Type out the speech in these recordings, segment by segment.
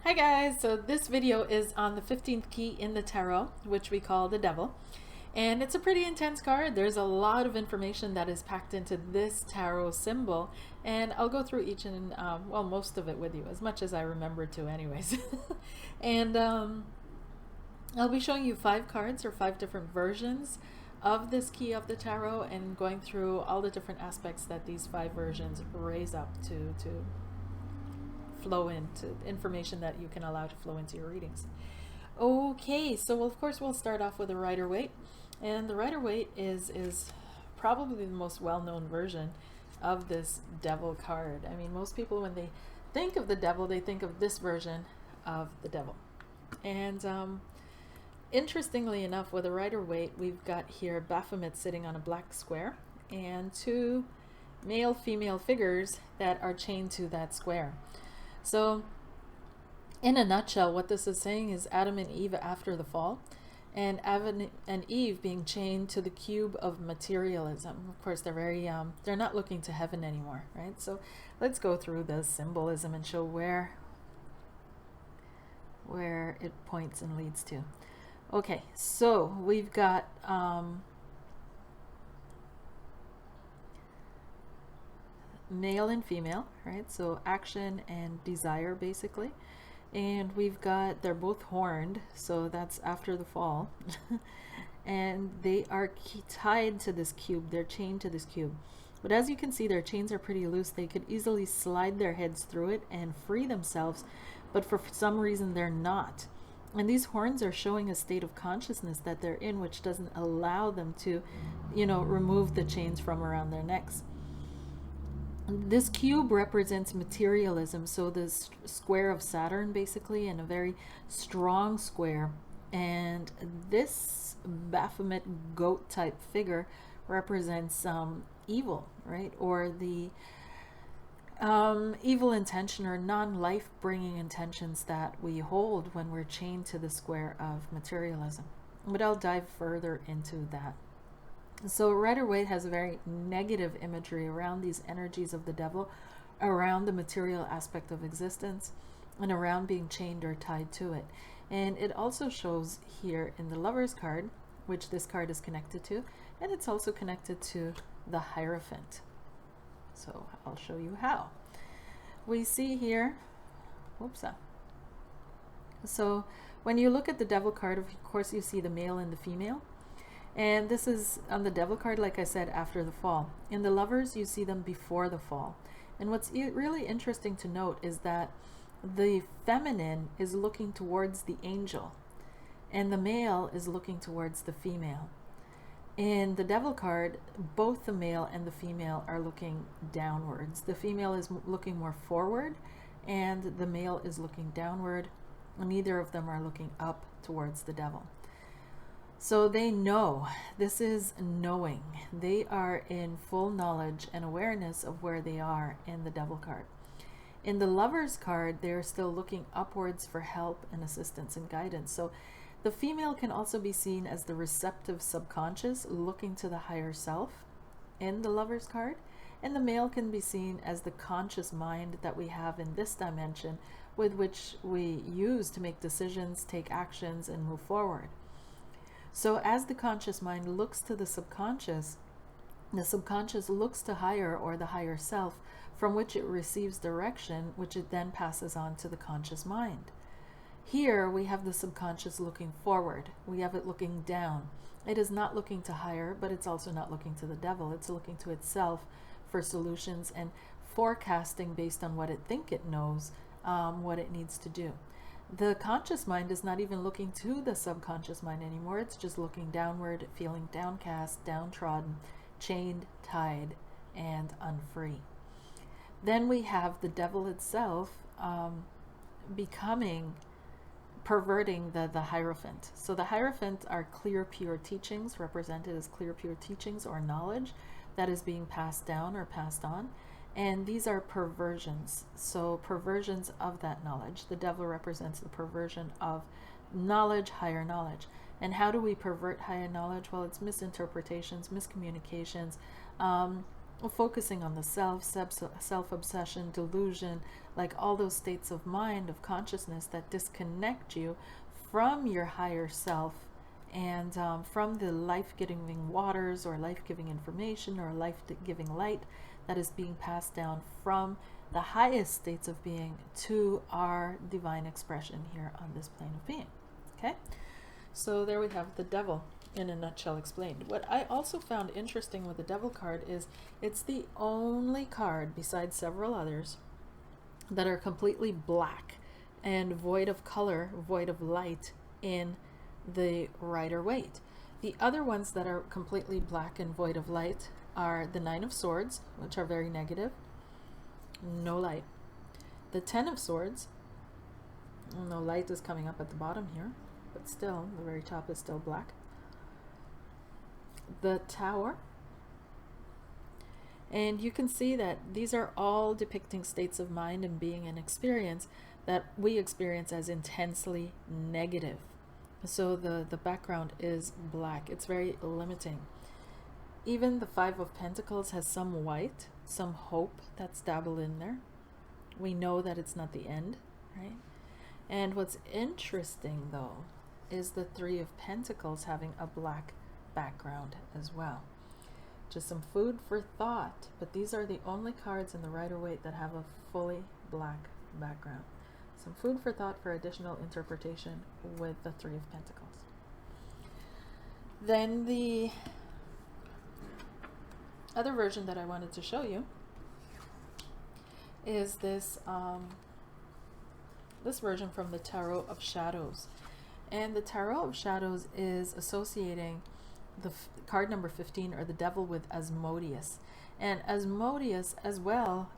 Hi guys, so this video is on the 15th key in the tarot, which we call the devil. And it's a pretty intense card. There's a lot of information that is packed into this tarot symbol. And I'll go through each and, well, most of it with you, as much as I remember to anyways. And I'll be showing you 5 cards or 5 different versions of this key of the tarot and going through all the different aspects that these 5 versions raise up to flow into information that you can allow to flow into your readings. Okay, so of course we'll start off with a Rider-Waite, and the Rider-Waite is probably the most well-known version of this devil card. I mean, most people when they think of the devil, they think of this version of the devil. And interestingly enough, with a Rider-Waite, we've got here Baphomet sitting on a black square and 2 male-female figures that are chained to that square. So in a nutshell, what this is saying is Adam and Eve after the fall, and Adam and Eve being chained to the cube of materialism. Of course, they're not looking to heaven anymore, right? So let's go through the symbolism and show where it points and leads to. Okay, so we've got male and female, right? So action and desire, basically. And we've got, they're both horned, so that's after the fall. And they are tied to this cube. They're chained to this cube. But as you can see, their chains are pretty loose. They could easily slide their heads through it and free themselves, but for some reason they're not. And these horns are showing a state of consciousness that they're in, which doesn't allow them to, remove the chains from around their necks. This cube represents materialism, so this square of Saturn basically, and a very strong square. And this Baphomet goat type figure represents evil, right? Or the evil intention or non-life bringing intentions that we hold when we're chained to the square of materialism. But I'll dive further into that. So Rider-Waite has a very negative imagery around these energies of the devil, around the material aspect of existence, and around being chained or tied to it. And it also shows here in the Lover's card, which this card is connected to, and it's also connected to the Hierophant. So I'll show you how. We see here, so when you look at the Devil card, of course you see the male and the female. And this is on the Devil card, like I said, after the fall. In the Lovers, you see them before the fall. And what's really interesting to note is that the feminine is looking towards the angel, and the male is looking towards the female. In the Devil card, both the male and the female are looking downwards. The female is looking more forward, and the male is looking downward. Neither of them are looking up towards the devil. So they know, this is knowing. They are in full knowledge and awareness of where they are in the Devil card. In the Lover's card, they're still looking upwards for help and assistance and guidance. So the female can also be seen as the receptive subconscious looking to the higher self in the Lover's card. And the male can be seen as the conscious mind that we have in this dimension, with which we use to make decisions, take actions, and move forward. So as the conscious mind looks to the subconscious looks to higher or the higher self, from which it receives direction, which it then passes on to the conscious mind. Here we have the subconscious looking forward. We have it looking down. It is not looking to higher, but it's also not looking to the devil. It's looking to itself for solutions and forecasting based on what it thinks it knows, what it needs to do. The conscious mind is not even looking to the subconscious mind anymore. It's just looking downward, feeling downcast, downtrodden, chained, tied, and unfree. Then we have the devil itself perverting the Hierophant. So the Hierophant are clear, pure teachings, represented as clear, pure teachings or knowledge that is being passed down or passed on. And these are perversions, so perversions of that knowledge. The devil represents the perversion of knowledge, higher knowledge. And how do we pervert higher knowledge? Well, it's misinterpretations, miscommunications, focusing on the self-obsession, delusion, like all those states of mind, of consciousness that disconnect you from your higher self and from the life-giving waters or life-giving information or life-giving light that is being passed down from the highest states of being to our divine expression here on this plane of being. Okay, so there we have the devil in a nutshell explained. What I also found interesting with the devil card is it's the only card besides several others that are completely black and void of color, void of light in the Rider-Waite. The other ones that are completely black and void of light are the Nine of Swords, which are very negative, no light. The Ten of Swords, no light is coming up at the bottom here, but still, the very top is still black. The Tower, and you can see that these are all depicting states of mind and being and experience that we experience as intensely negative. So the background is black. It's very limiting. Even the Five of Pentacles has some white, some hope that's dabbled in there. We know that it's not the end, right? And what's interesting though is the Three of Pentacles having a black background as well. Just some food for thought, but these are the only cards in the Rider-Waite that have a fully black background. Some food for thought for additional interpretation with the Three of Pentacles. Then the other version that I wanted to show you is this this version from the Tarot of Shadows. And the Tarot of Shadows is associating the card number 15, or the devil, with Asmodeus. And Asmodeus as well,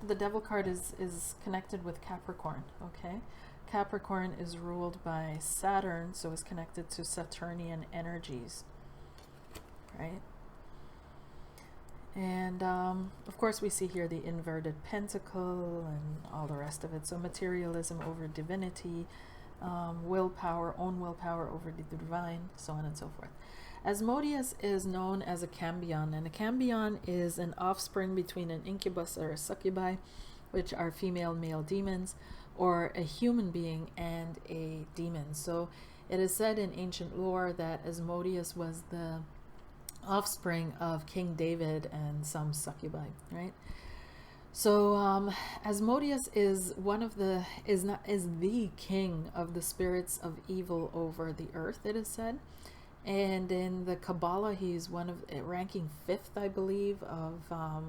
the devil card is connected with Capricorn, okay? Capricorn is ruled by Saturn, so it's connected to Saturnian energies, right? And of course we see here the inverted pentacle and all the rest of it. So materialism over divinity, willpower, own willpower over the divine, so on and so forth. Asmodeus is known as a cambion, and a cambion is an offspring between an incubus or a succubi, which are female male demons, or a human being and a demon. So it is said in ancient lore that Asmodeus was the offspring of King David and some succubi, right? So Asmodeus is one of the is the king of the spirits of evil over the earth, it is said. And in the Kabbalah, he's one of ranking 5th, I believe, of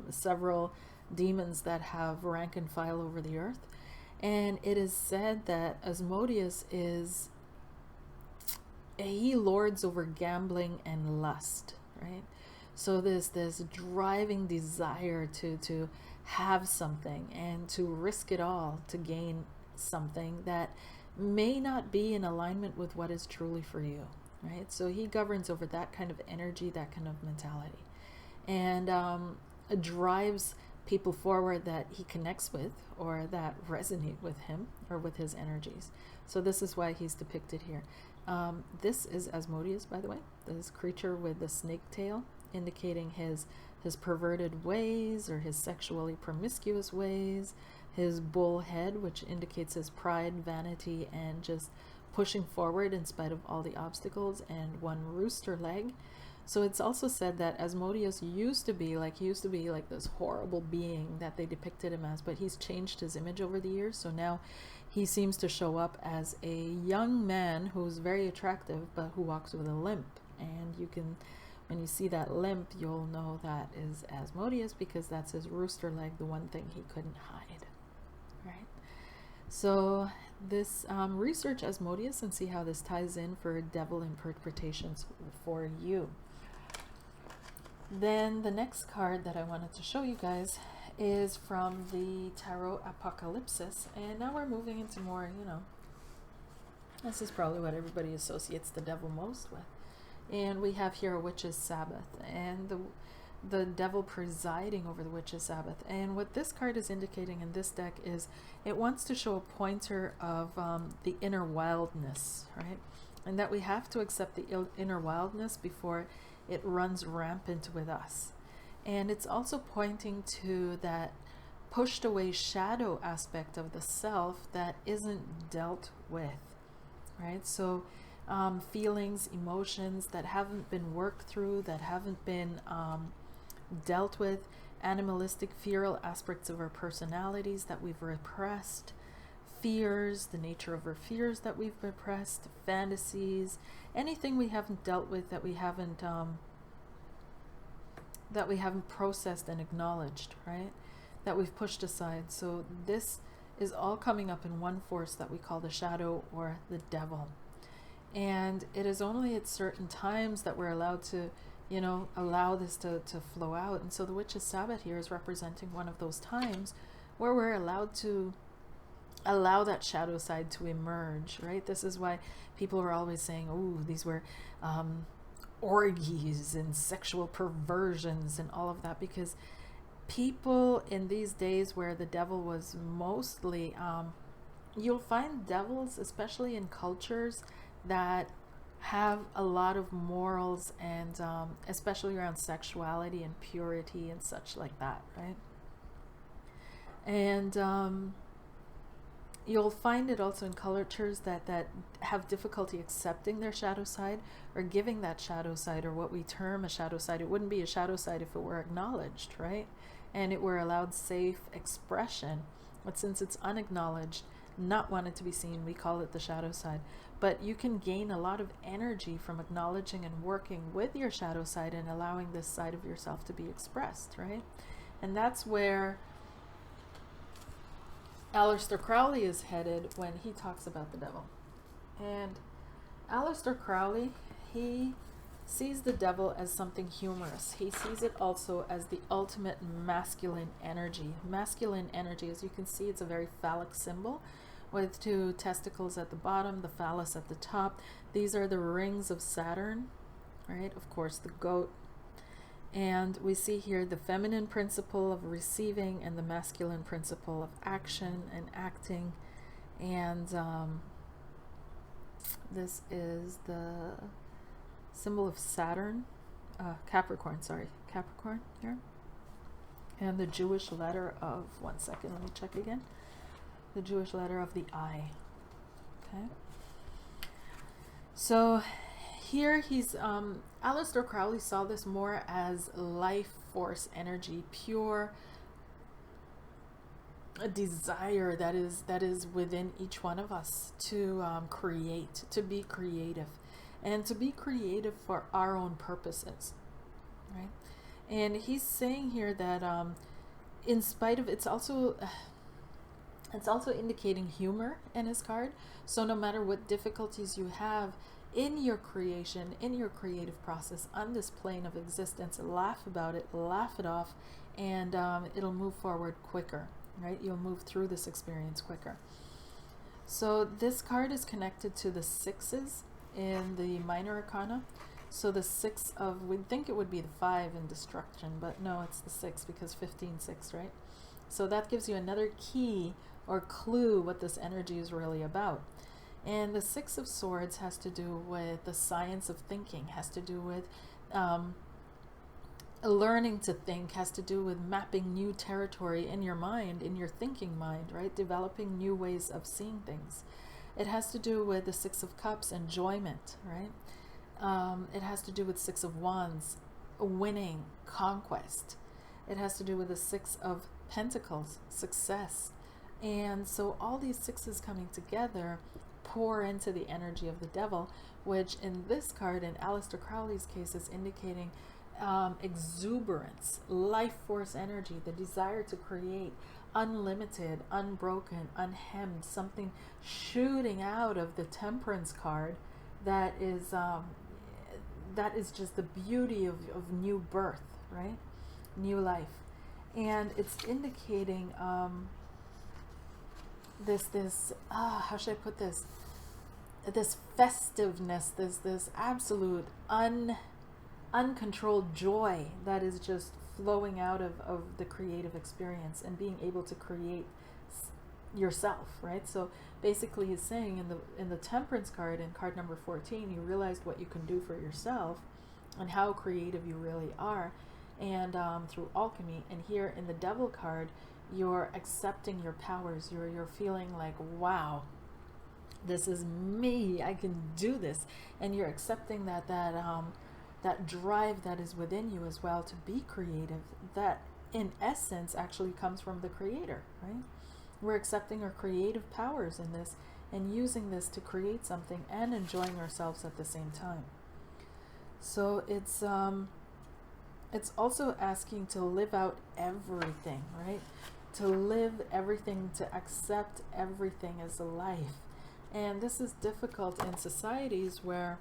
several demons that have rank and file over the earth. And it is said that Asmodeus he lords over gambling and lust, right? So there's this driving desire to have something and to risk it all to gain something that may not be in alignment with what is truly for you, right? So he governs over that kind of energy, that kind of mentality, and drives people forward that he connects with or that resonate with him or with his energies. So this is why he's depicted here. This is Asmodeus, by the way, this creature with the snake tail, indicating his perverted ways or his sexually promiscuous ways, his bull head, which indicates his pride, vanity, and just pushing forward in spite of all the obstacles, and one rooster leg. So it's also said that Asmodeus used to be like this horrible being that they depicted him as, but he's changed his image over the years. So now he seems to show up as a young man who's very attractive, but who walks with a limp. And you can, when you see that limp, you'll know that is Asmodeus, because that's his rooster leg, the one thing he couldn't hide, right? So this research Asmodeus and see how this ties in for devil interpretations for you. Then the next card that I wanted to show you guys is from the Tarot Apocalypsis, and now we're moving into more, this is probably what everybody associates the devil most with. And we have here a witch's Sabbath, and the devil presiding over the witch's Sabbath. And what this card is indicating in this deck is it wants to show a pointer of the inner wildness, right? And that we have to accept the inner wildness before it runs rampant with us. And it's also pointing to that pushed away shadow aspect of the self that isn't dealt with, right? So feelings, emotions that haven't been worked through, that haven't been dealt with, animalistic, feral aspects of our personalities that we've repressed, fears, the nature of our fears that we've repressed, fantasies, anything we haven't dealt with, that we haven't processed and acknowledged, right? That we've pushed aside. So this is all coming up in one force that we call the shadow or the devil. And it is only at certain times that we're allowed to, you know, allow this to flow out. And so the Witch's Sabbath here is representing one of those times where we're allowed to allow that shadow side to emerge, right? This is why people are always saying, oh, these were orgies and sexual perversions and all of that, because people in these days where the devil was mostly, you'll find devils, especially in cultures that have a lot of morals and especially around sexuality and purity and such like that, right? And you'll find it also in cultures that have difficulty accepting their shadow side or giving that shadow side, or what we term a shadow side. It wouldn't be a shadow side if it were acknowledged, right? And it were allowed safe expression. But since it's unacknowledged, not wanted to be seen, we call it the shadow side. But you can gain a lot of energy from acknowledging and working with your shadow side and allowing this side of yourself to be expressed, right? And that's where Aleister Crowley is headed when he talks about the devil. And Aleister Crowley, he sees the devil as something humorous. He sees it also as the ultimate masculine energy. Masculine energy, as you can see, it's a very phallic symbol with two testicles at the bottom, the phallus at the top. These are the rings of Saturn, right? Of course, the goat. And we see here the feminine principle of receiving and the masculine principle of action and acting. And this is the symbol of Saturn, Capricorn here. And the Jewish letter of, one second, let me check again. The Jewish letter of the I. Okay. So here he's, Aleister Crowley saw this more as life force energy, pure a desire that is within each one of us to create, to be creative, and to be creative for our own purposes, right? And he's saying here that in spite of, it's also indicating humor in his card. So no matter what difficulties you have in your creation, in your creative process, on this plane of existence, laugh about it, laugh it off, and it'll move forward quicker, right? You'll move through this experience quicker. So this card is connected to the sixes in the minor arcana. So the six of, we'd think it would be the 5 in destruction, but no, it's the 6 because 15-6, right? So that gives you another key or clue what this energy is really about. And the 6 of Swords has to do with the science of thinking, has to do with learning to think, has to do with mapping new territory in your mind, in your thinking mind, right? Developing new ways of seeing things. It has to do with the 6 of Cups, enjoyment, right? It has to do with 6 of Wands, winning, conquest. It has to do with the 6 of Pentacles, success. And so all these 6s coming together pour into the energy of the devil, which in this card, in Aleister Crowley's case, is indicating exuberance, life force energy, the desire to create, unlimited, unbroken, unhemmed, something shooting out of the Temperance card that is just the beauty of new birth, right? New life. And it's indicating how should I put this? This festiveness, this absolute uncontrolled joy that is just flowing out of the creative experience and being able to create yourself, right? So basically he's saying in the Temperance card, in card number 14, you realized what you can do for yourself and how creative you really are. and through alchemy. And here in the devil card, you're accepting your powers. You're feeling like, wow, this is me, I can do this. And you're accepting that drive that is within you as well to be creative, that in essence actually comes from the creator, right? We're accepting our creative powers in this and using this to create something and enjoying ourselves at the same time. So it's also asking to live out everything, right? To live everything, to accept everything as a life. And this is difficult in societies where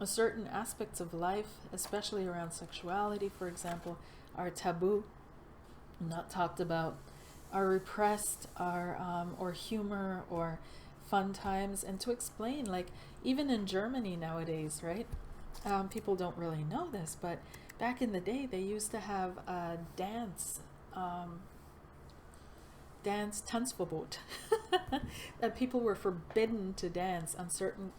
certain aspects of life, especially around sexuality, for example, are taboo, not talked about, are repressed, are or humor or fun times. And to explain, like even in Germany nowadays, right? People don't really know this, but back in the day, they used to have a dance Tanzverbot, that people were forbidden to dance on certain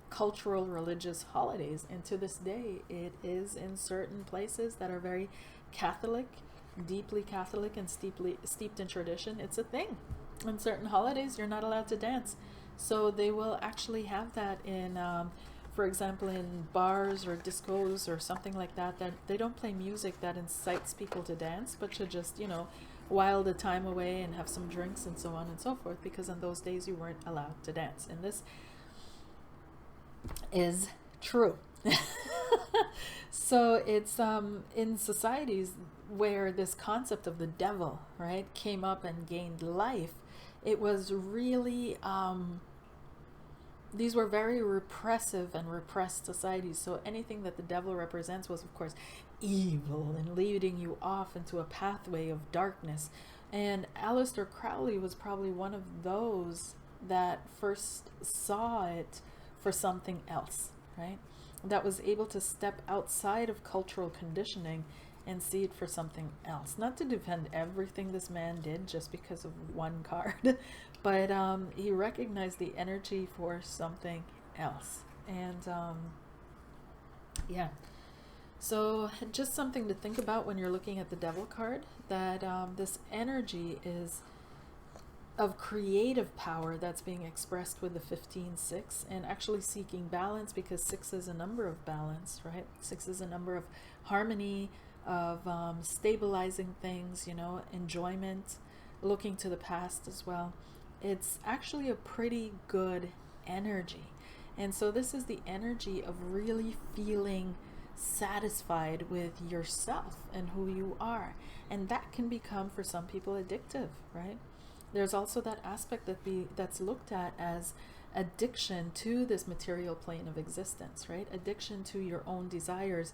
cultural religious holidays. And to this day, it is in certain places that are very Catholic, deeply Catholic and steeped in tradition. It's a thing. On certain holidays, you're not allowed to dance. So they will actually have that in for example, in bars or discos or something like that, that they don't play music that incites people to dance, but to just, you know, while the time away and have some drinks and so on and so forth, because in those days you weren't allowed to dance. And this is true. So it's in societies where this concept of the devil, right, came up and gained life, it was really these were very repressive and repressed societies. So anything that the devil represents was, of course, evil and leading you off into a pathway of darkness. And Aleister Crowley was probably one of those that first saw it for something else, right? That was able to step outside of cultural conditioning and see it for something else. Not to defend everything this man did just because of one card, but he recognized the energy for something else. And yeah, so just something to think about when you're looking at the devil card, that this energy is of creative power that's being expressed with the 15-6, and actually seeking balance, because 6 is a number of balance, right? 6 is a number of harmony, of stabilizing things, you know, enjoyment, looking to the past as well. It's actually a pretty good energy. And so this is the energy of really feeling satisfied with yourself and who you are. And that can become, for some people, addictive, right? There's also that aspect that's looked at as addiction to this material plane of existence, right? Addiction to your own desires,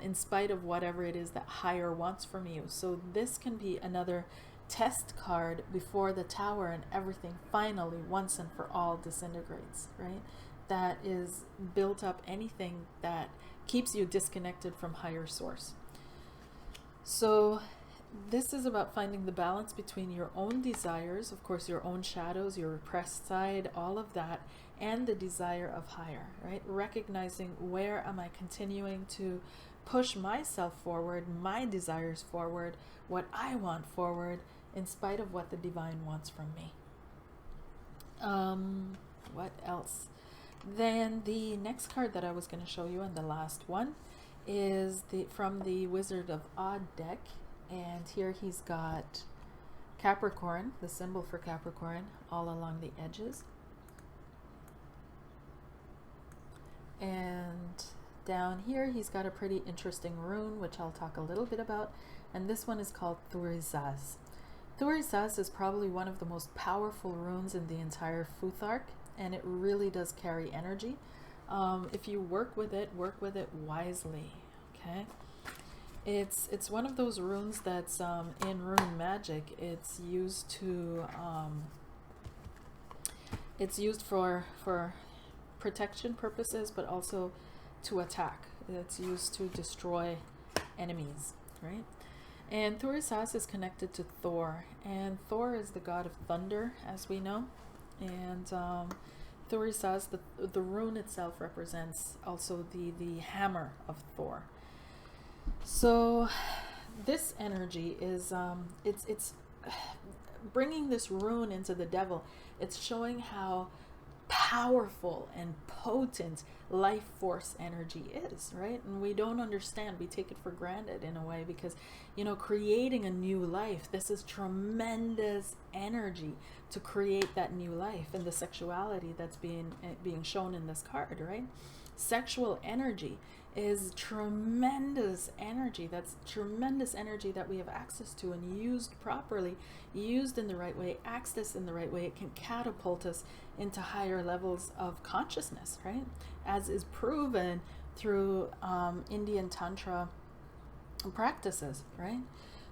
in spite of whatever it is that higher wants from you. So this can be another test card before the tower and everything finally, once and for all, disintegrates, right? That is built up anything that keeps you disconnected from higher source. So this is about finding the balance between your own desires, of course, your own shadows, your repressed side, all of that, and the desire of higher, right? Recognizing, where am I continuing to push myself forward, my desires forward, what I want forward, in spite of what the divine wants from me. What else? Then the next card that I was going to show you, and the last one, is from the Wizard of Oz deck. And here he's got Capricorn, the symbol for Capricorn, all along the edges. And down here he's got a pretty interesting rune, which I'll talk a little bit about. And this one is called Thurisaz. Thurisaz is probably one of the most powerful runes in the entire Futhark, and it really does carry energy. If you work with it wisely, okay? It's one of those runes that's in rune magic. It's used to it's used for protection purposes, but also to attack. It's used to destroy enemies, right? And Thurisaz is connected to Thor, and Thor is the god of thunder, as we know. And Thurisaz, the rune itself, represents also the hammer of Thor. So this energy is it's bringing this rune into the devil. It's showing how powerful and potent life force energy is, right? And we don't understand, we take it for granted in a way, because creating a new life, this is tremendous energy to create that new life, and the sexuality that's being shown in this card, right? Sexual energy is tremendous energy. That's tremendous energy that we have access to, and used properly, used in the right way, accessed in the right way, it can catapult us into higher levels of consciousness, right? As is proven through Indian Tantra practices, right?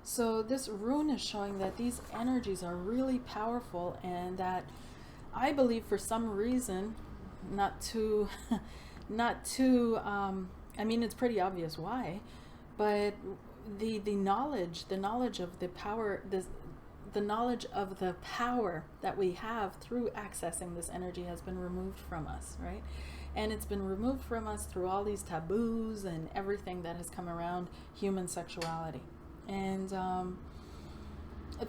So this rune is showing that these energies are really powerful, and that I believe for some reason, not to I mean, it's pretty obvious why, but the knowledge of the power, the knowledge of the power that we have through accessing this energy has been removed from us, right? And it's been removed from us through all these taboos and everything that has come around human sexuality. And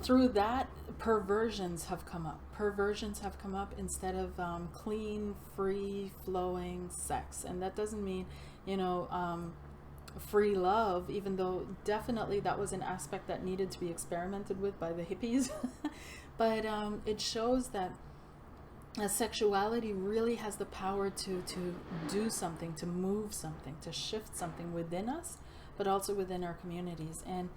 through that, perversions have come up. Perversions have come up instead of clean, free flowing sex. And that doesn't mean, free love, even though definitely that was an aspect that needed to be experimented with by the hippies. But it shows that sexuality really has the power to do something, to move something, to shift something within us, but also within our communities. And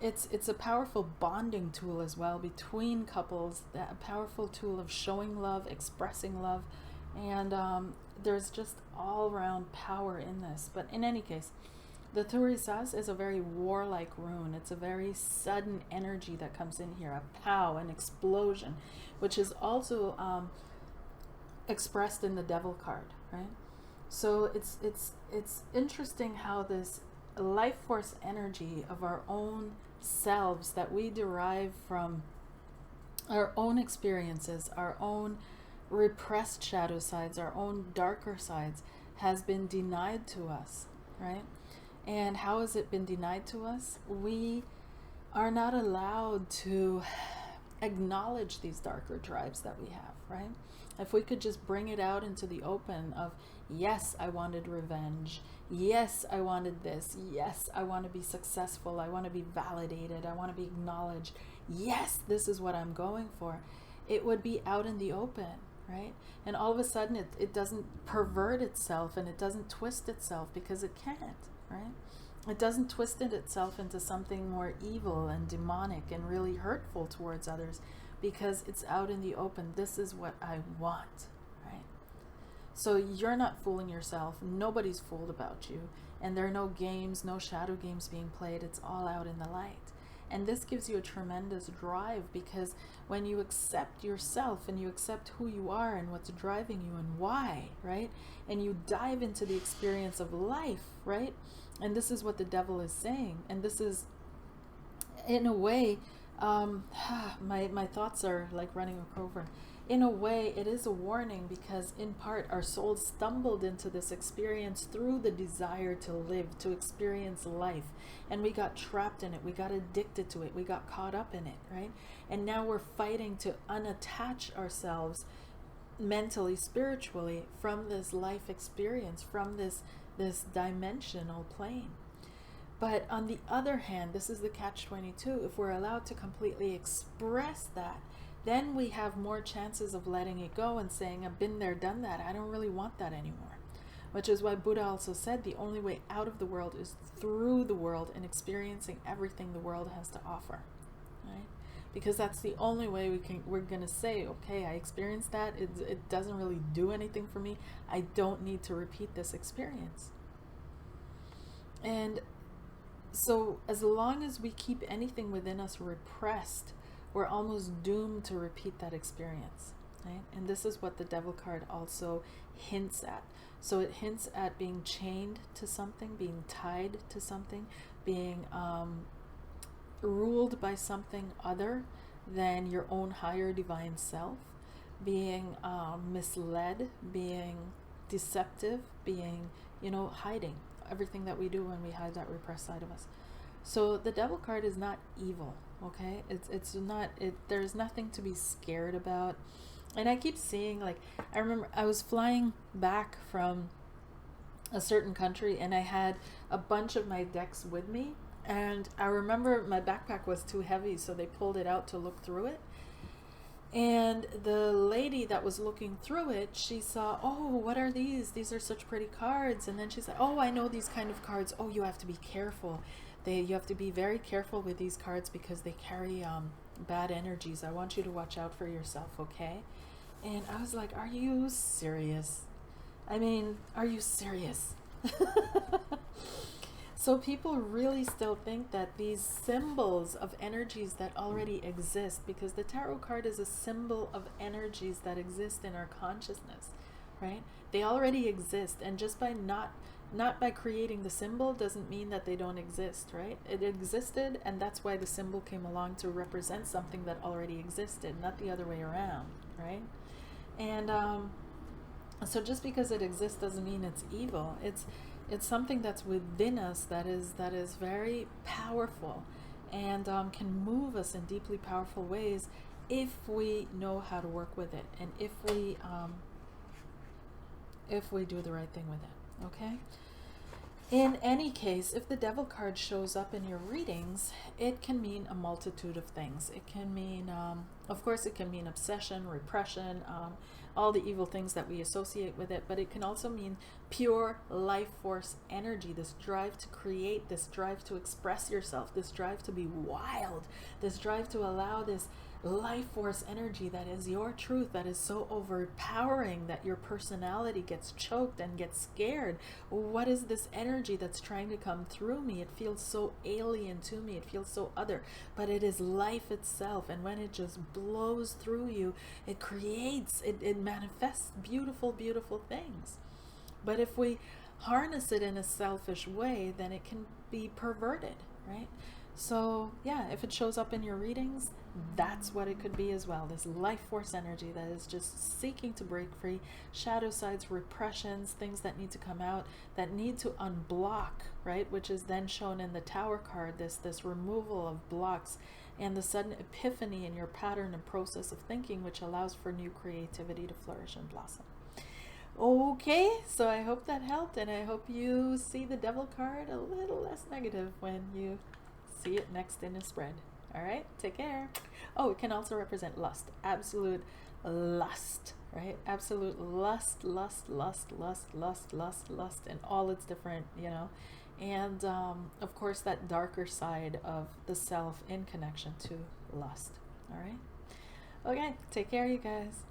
it's a powerful bonding tool as well between couples, a powerful tool of showing love, expressing love, and there's just all around power in this. But in any case, the Thurisaz is a very warlike rune. It's a very sudden energy that comes in here, a pow, an explosion, which is also expressed in the Devil card, right? So it's interesting how this life force energy of our own selves that we derive from our own experiences, our own repressed shadow sides, our own darker sides, has been denied to us, right? And how has it been denied to us? We are not allowed to acknowledge these darker tribes that we have, right? If we could just bring it out into the open of, yes, I wanted revenge. Yes, I wanted this. Yes, I want to be successful. I want to be validated. I want to be acknowledged. Yes, this is what I'm going for. It would be out in the open, right? And all of a sudden it doesn't pervert itself, and it doesn't twist itself, because it can't, right? It doesn't twist itself into something more evil and demonic and really hurtful towards others, because it's out in the open. This is what I want, right? So you're not fooling yourself. Nobody's fooled about you. And there are no games, no shadow games being played. It's all out in the light. And this gives you a tremendous drive, because when you accept yourself and you accept who you are and what's driving you and why, right? And you dive into the experience of life, right? And this is what the Devil is saying. And this is, in a way, my thoughts are like running over. In a way, it is a warning, because in part our souls stumbled into this experience through the desire to live, to experience life, and we got trapped in it, we got addicted to it, we got caught up in it, right? And now we're fighting to unattach ourselves mentally, spiritually, from this life experience, from this dimensional plane. But on the other hand, this is the catch-22. If we're allowed to completely express that, then we have more chances of letting it go and saying, I've been there, done that. I don't really want that anymore. Which is why Buddha also said the only way out of the world is through the world and experiencing everything the world has to offer, right? Because that's the only way we're going to say, okay, I experienced that. It doesn't really do anything for me. I don't need to repeat this experience. And so as long as we keep anything within us repressed, we're almost doomed to repeat that experience, right? And this is what the Devil card also hints at. So it hints at being chained to something, being tied to something, being ruled by something other than your own higher divine self, being misled, being deceptive, being, hiding. everything that we do when we hide that repressed side of us. So the devil card is not evil, okay? It's not, there's nothing to be scared about. And I keep seeing, like, I remember I was flying back from a certain country and I had a bunch of my decks with me, and I remember my backpack was too heavy, so they pulled it out to look through it. And the lady that was looking through it, she saw, oh, what are these? These are such pretty cards. And then she said, oh, I know these kind of cards. Oh, you have to be careful. You have to be very careful with these cards because they carry bad energies. I want you to watch out for yourself, okay? And I was like, are you serious? I mean, are you serious? So people really still think that these symbols of energies that already exist, because the tarot card is a symbol of energies that exist in our consciousness, right? They already exist, and just by not by creating the symbol doesn't mean that they don't exist, right? It existed, and that's why the symbol came along, to represent something that already existed, not the other way around, right? And so just because it exists doesn't mean it's evil. It's something that's within us that is very powerful, and can move us in deeply powerful ways if we know how to work with it, and if we do the right thing with it, okay? In any case, if the devil card shows up in your readings, it can mean a multitude of things. It can mean, of course, it can mean obsession, repression, all the evil things that we associate with it, but it can also mean pure life force energy, this drive to create, this drive to express yourself, this drive to be wild, this drive to allow this life force energy that is your truth, that is so overpowering that your personality gets choked and gets scared. What is this energy that's trying to come through me? It feels so alien to me, it feels so other, but it is life itself, and when it just blows through you, it creates, it manifests beautiful, beautiful things. But if we harness it in a selfish way, then it can be perverted, right? So yeah, if it shows up in your readings, that's what it could be as well. This life force energy that is just seeking to break free, shadow sides, repressions, things that need to come out, that need to unblock, right? Which is then shown in the Tower card, this removal of blocks and the sudden epiphany in your pattern and process of thinking, which allows for new creativity to flourish and blossom. Okay, so I hope that helped, and I hope you see the devil card a little less negative when you see it next in a spread. All right, take care. Oh, it can also represent lust, absolute lust, right? Absolute lust, lust, lust, lust, lust, lust, lust, and all its different, you know. And of course, that darker side of the self in connection to lust. All right. Okay, take care, you guys.